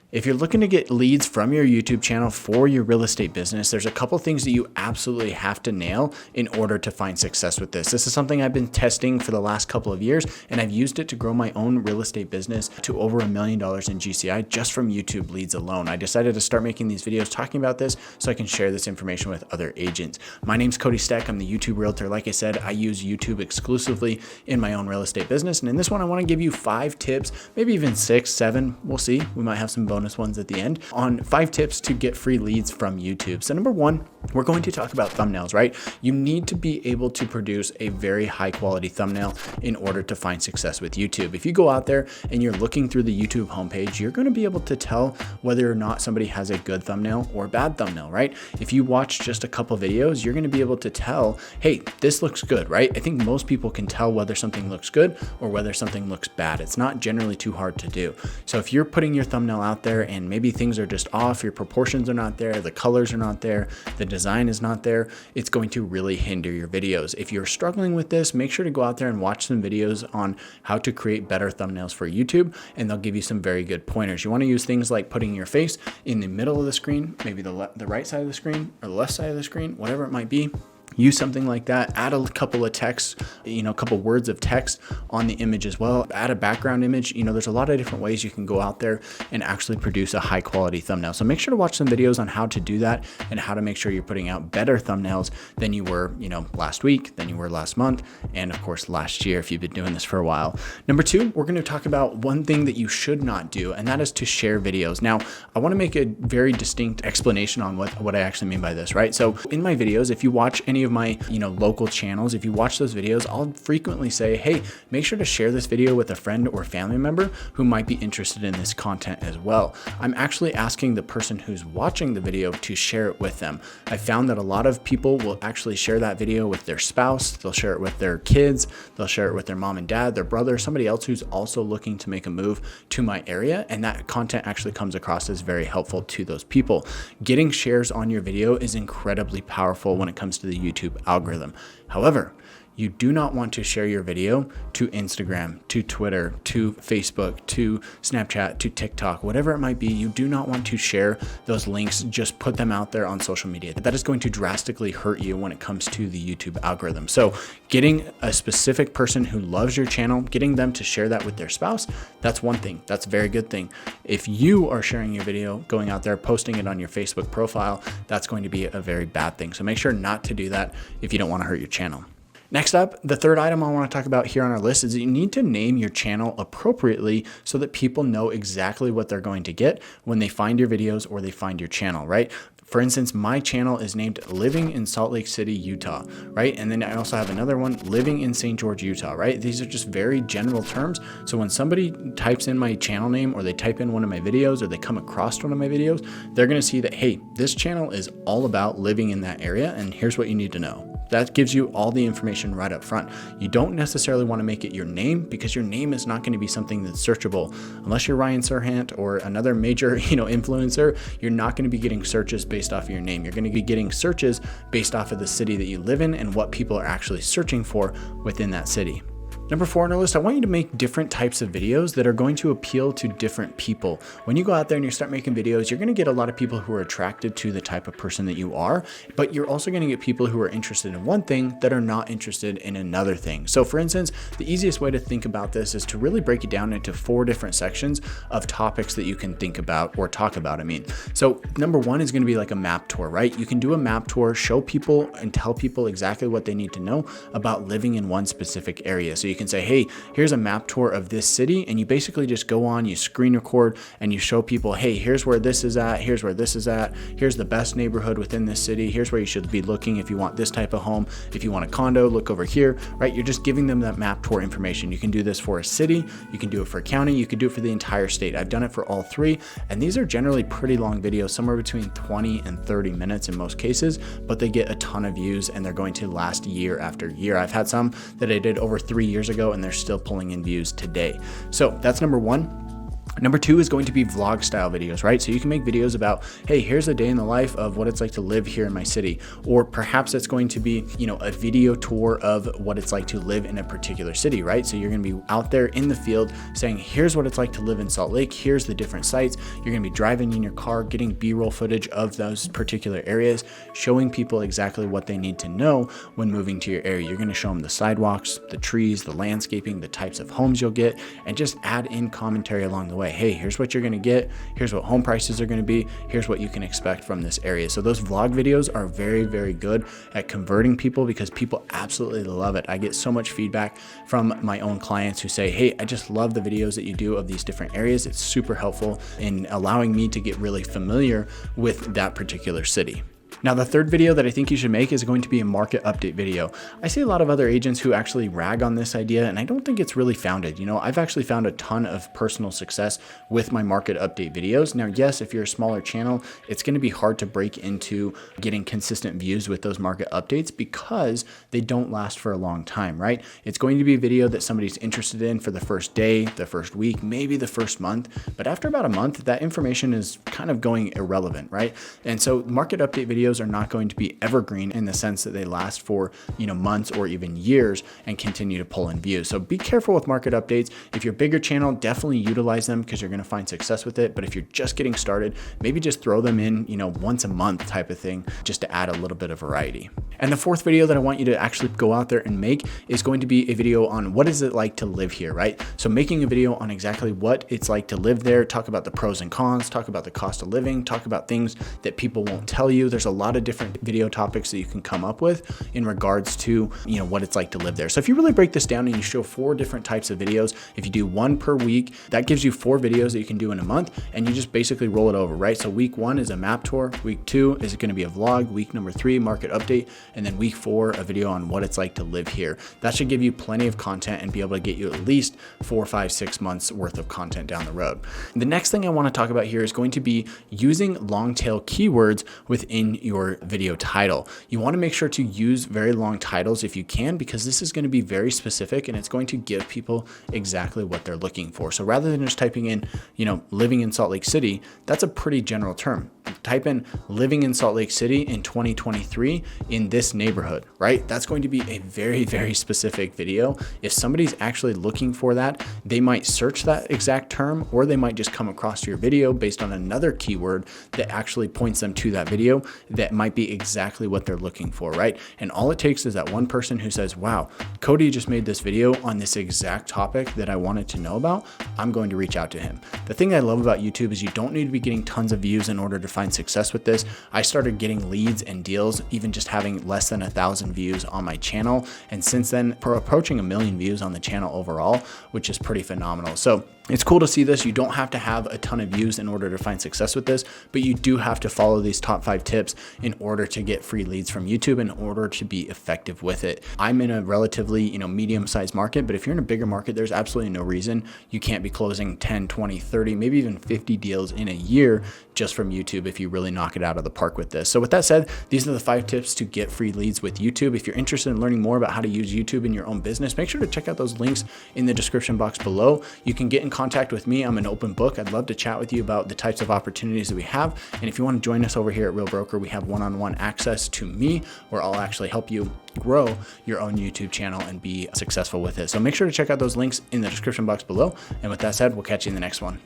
If you're looking to get leads from your YouTube channel for your real estate business, there's a couple things that you absolutely have to nail in order to find success with this. This is something I've been testing for the last couple of years, and I've used it to grow my own real estate business to over $1 million in GCI just from YouTube leads alone. I decided to start making these videos talking about this so I can share this information with other agents. My name's Cody Steck. I'm the YouTube realtor. Like I said, I use YouTube exclusively in my own real estate business. And in this one, I want to give you 5 tips, maybe even 6, 7. We'll see. We might have some bonus ones at the end on 5 tips to get free leads from YouTube. So number 1, we're going to talk about thumbnails, right? You need to be able to produce a very high quality thumbnail in order to find success with YouTube. If you go out there and you're looking through the YouTube homepage, you're going to be able to tell whether or not somebody has a good thumbnail or a bad thumbnail, right? If you watch just a couple videos, you're going to be able to tell, hey, this looks good, right? I think most people can tell whether something looks good or whether something looks bad. It's not generally too hard to do. So if you're putting your thumbnail out there and maybe things are just off, your proportions are not there, the colors are not there, the design is not there, it's going to really hinder your videos. If you're struggling with this, make sure to go out there and watch some videos on how to create better thumbnails for YouTube, and they'll give you some very good pointers. You want to use things like putting your face in the middle of the screen, maybe the right side of the screen or the left side of the screen, whatever it might be. Use something like that, add a couple of texts, a couple words of text on the image as well, add a background image. There's a lot of different ways you can go out there and actually produce a high quality thumbnail. So make sure to watch some videos on how to do that and how to make sure you're putting out better thumbnails than you were, last week, than you were last month, and of course last year if you've been doing this for a while. Number 2, we're going to talk about one thing that you should not do, and that is to share videos. Now, I want to make a very distinct explanation on what I actually mean by this, right? So in my videos, if you watch any of my local channels, if you watch those videos, I'll frequently say, hey, make sure to share this video with a friend or family member who might be interested in this content as well. I'm actually asking the person who's watching the video to share it with them. I found that a lot of people will actually share that video with their spouse, they'll share it with their kids, they'll share it with their mom and dad, their brother, somebody else who's also looking to make a move to my area, and that content actually comes across as very helpful to those people. Getting shares on your video is incredibly powerful when it comes to the YouTube algorithm. However, you do not want to share your video to Instagram, to Twitter, to Facebook, to Snapchat, to TikTok, whatever it might be. You do not want to share those links, just put them out there on social media. That is going to drastically hurt you when it comes to the YouTube algorithm. So getting a specific person who loves your channel, getting them to share that with their spouse, that's one thing. That's a very good thing. If you are sharing your video, going out there, posting it on your Facebook profile, that's going to be a very bad thing. So make sure not to do that if you don't want to hurt your channel. Next up, the third item I want to talk about here on our list is that you need to name your channel appropriately so that people know exactly what they're going to get when they find your videos or they find your channel, right? For instance, my channel is named Living in Salt Lake City, Utah, right? And then I also have another one, Living in St. George, Utah, right? These are just very general terms. So when somebody types in my channel name or they type in one of my videos or they come across one of my videos, they're going to see that, hey, this channel is all about living in that area, and here's what you need to know. That gives you all the information right up front. You don't necessarily want to make it your name because your name is not going to be something that's searchable. Unless you're Ryan Serhant or another major, influencer, you're not going to be getting searches based off of your name. You're going to be getting searches based off of the city that you live in and what people are actually searching for within that city. Number 4 on our list, I want you to make different types of videos that are going to appeal to different people. When you go out there and you start making videos, you're going to get a lot of people who are attracted to the type of person that you are, but you're also going to get people who are interested in one thing that are not interested in another thing. So for instance, the easiest way to think about this is to really break it down into 4 different sections of topics that you can think about or talk about. So number 1 is going to be like a map tour, right? You can do a map tour, show people and tell people exactly what they need to know about living in one specific area. So you can say, hey, here's a map tour of this city, and you basically just go on, you screen record, and you show people, hey, here's where this is at, here's where this is at, here's the best neighborhood within this city, here's where you should be looking if you want this type of home, if you want a condo, look over here, right? You're just giving them that map tour information. You can do this for a city, you can do it for a county, you could do it for the entire state. I've done it for all 3, and these are generally pretty long videos, somewhere between 20 and 30 minutes in most cases, but they get a ton of views and they're going to last year after year. I've had some that I did over 3 years ago and they're still pulling in views today. So that's number 1. Number two is going to be vlog style videos, right? So you can make videos about, hey, here's a day in the life of what it's like to live here in my city. Or perhaps it's going to be, a video tour of what it's like to live in a particular city, right? So you're going to be out there in the field saying, here's what it's like to live in Salt Lake. Here's the different sites. You're going to be driving in your car, getting B-roll footage of those particular areas, showing people exactly what they need to know when moving to your area. You're going to show them the sidewalks, the trees, the landscaping, the types of homes you'll get, and just add in commentary along the way. Hey, here's what you're going to get. Here's what home prices are going to be. Here's what you can expect from this area. So those vlog videos are very, very good at converting people because people absolutely love it. I get so much feedback from my own clients who say, hey, I just love the videos that you do of these different areas. It's super helpful in allowing me to get really familiar with that particular city. Now, the third video that I think you should make is going to be a market update video. I see a lot of other agents who actually rag on this idea, and I don't think it's really founded. I've actually found a ton of personal success with my market update videos. Now, yes, if you're a smaller channel, it's going to be hard to break into getting consistent views with those market updates because they don't last for a long time, right? It's going to be a video that somebody's interested in for the first day, the first week, maybe the first month. But after about a month, that information is kind of going irrelevant, right? And so market update videos are not going to be evergreen in the sense that they last for, months or even years and continue to pull in views. So be careful with market updates. If you're a bigger channel, definitely utilize them because you're going to find success with it. But if you're just getting started, maybe just throw them in, once a month type of thing, just to add a little bit of variety. And the fourth video that I want you to actually go out there and make is going to be a video on what is it like to live here, right? So making a video on exactly what it's like to live there, talk about the pros and cons, talk about the cost of living, talk about things that people won't tell you. There's a lot of different video topics that you can come up with in regards to, what it's like to live there. So if you really break this down and you show 4 different types of videos, if you do 1 per week, that gives you 4 videos that you can do in a month, and you just basically roll it over, right? So week 1 is a map tour, week 2 is going to be a vlog, week number 3, market update, and then week 4, a video on what it's like to live here. That should give you plenty of content and be able to get you at least 4, 5, 6 months worth of content down the road. The next thing I want to talk about here is going to be using long tail keywords within your video title. You want to make sure to use very long titles if you can, because this is going to be very specific and it's going to give people exactly what they're looking for. So rather than just typing in, living in Salt Lake City, that's a pretty general term. Type in living in Salt Lake City in 2023 in this neighborhood, right? That's going to be a very, very specific video. If somebody's actually looking for that, they might search that exact term, or they might just come across your video based on another keyword that actually points them to that video that might be exactly what they're looking for, right? And all it takes is that one person who says, wow, Cody just made this video on this exact topic that I wanted to know about. I'm going to reach out to him. The thing I love about YouTube is you don't need to be getting tons of views in order to find success with this. I started getting leads and deals even just having less than 1,000 views on my channel, and since then we're approaching 1 million views on the channel overall, which is pretty phenomenal. So it's cool to see this. You don't have to have a ton of views in order to find success with this, but you do have to follow these top 5 tips in order to get free leads from YouTube, in order to be effective with it. I'm in a relatively, medium-sized market, but if you're in a bigger market, there's absolutely no reason you can't be closing 10, 20, 30, maybe even 50 deals in a year just from YouTube if you really knock it out of the park with this. So with that said, these are the 5 tips to get free leads with YouTube. If you're interested in learning more about how to use YouTube in your own business, make sure to check out those links in the description box below. You can get in contact with me. I'm an open book. I'd love to chat with you about the types of opportunities that we have. And if you want to join us over here at Real Broker, we have one-on-one access to me where I'll actually help you grow your own YouTube channel and be successful with it. So make sure to check out those links in the description box below. And with that said, we'll catch you in the next one.